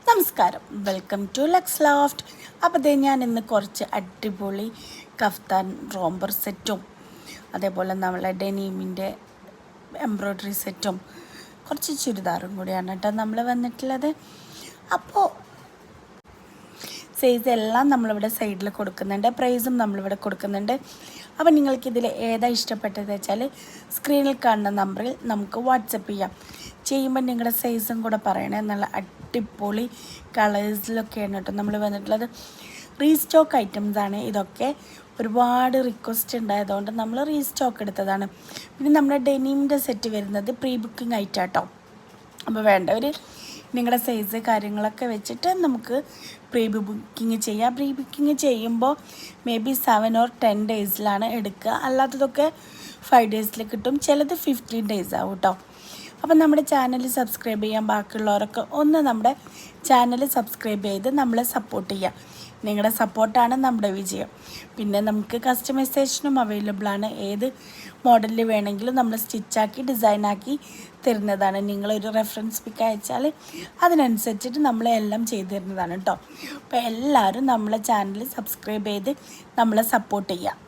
നമസ്കാരം, welcome to lux loft. അപ്പോൾ ഞാൻ ഇന്ന് കുറച്ച് അടിപൊളി കഫ്താൻ റോംബർ സെറ്റും അതേപോലെ നമ്മളെ ഡെനീമിൻ്റെ എംബ്രോയ്ഡറി സെറ്റും കുറച്ച് ചുരിദാറും കൂടിയാണ് കേട്ടോ നമ്മൾ വന്നിട്ടുള്ളത്. അപ്പോൾ സൈസ് എല്ലാം നമ്മളിവിടെ സൈഡിൽ കൊടുക്കുന്നുണ്ട്, പ്രൈസും നമ്മളിവിടെ കൊടുക്കുന്നുണ്ട്. അപ്പോൾ നിങ്ങൾക്കിതിൽ ഏതാ ഇഷ്ടപ്പെട്ടത് വെച്ചാൽ സ്ക്രീനിൽ കാണുന്ന നമ്പറിൽ നമുക്ക് വാട്സപ്പ് ചെയ്യുമ്പോൾ നിങ്ങളുടെ സൈസും കൂടെ പറയണേ. നല്ല അടിപൊളി കളേഴ്സിലൊക്കെയാണ് കേട്ടോ നമ്മൾ വന്നിട്ടുള്ളത്. റീസ്റ്റോക്ക് ഐറ്റംസാണ് ഇതൊക്കെ. ഒരുപാട് റിക്വസ്റ്റ് ഉണ്ടായതുകൊണ്ട് നമ്മൾ റീസ്റ്റോക്ക് എടുത്തതാണ്. പിന്നെ നമ്മുടെ ഡെനിമിൻ്റെ സെറ്റ് വരുന്നത് പ്രീ ബുക്കിംഗ് ആയിട്ടാട്ടോ. അപ്പോൾ വേണ്ടവർ നിങ്ങളുടെ സൈസ് കാര്യങ്ങളൊക്കെ വെച്ചിട്ട് നമുക്ക് പ്രീ ബുക്കിംഗ് ചെയ്യാം. പ്രീ ബുക്കിംഗ് ചെയ്യുമ്പോൾ മേ ബി 7 or 10 ഡേയ്സിലാണ് എടുക്കുക. അല്ലാത്തതൊക്കെ 5 ഡേയ്സിൽ കിട്ടും. ചിലത് 15 ഡേയ്സ് ആവും കേട്ടോ. അപ്പം നമ്മുടെ ചാനൽ സബ്സ്ക്രൈബ് ചെയ്യാൻ ബാക്കിയുള്ളവരൊക്കെ ഒന്ന് നമ്മുടെ ചാനൽ സബ്സ്ക്രൈബ് ചെയ്ത് നമ്മളെ സപ്പോർട്ട് ചെയ്യുക. നിങ്ങളുടെ സപ്പോർട്ടാണ് നമ്മുടെ വിജയം. പിന്നെ നമുക്ക് കസ്റ്റമൈസേഷനും അവൈലബിളാണ്. ഏത് മോഡലിൽ വേണമെങ്കിലും നമ്മൾ സ്റ്റിച്ചാക്കി ഡിസൈനാക്കി തരുന്നതാണ്. നിങ്ങളൊരു റെഫറൻസ് പിക്ക് അയച്ചാൽ അതിനനുസരിച്ചിട്ട് നമ്മളെല്ലാം ചെയ്തു തരുന്നതാണ് കേട്ടോ. അപ്പോൾ എല്ലാവരും നമ്മളെ ചാനൽ സബ്സ്ക്രൈബ് ചെയ്ത് നമ്മളെ സപ്പോർട്ട് ചെയ്യുക.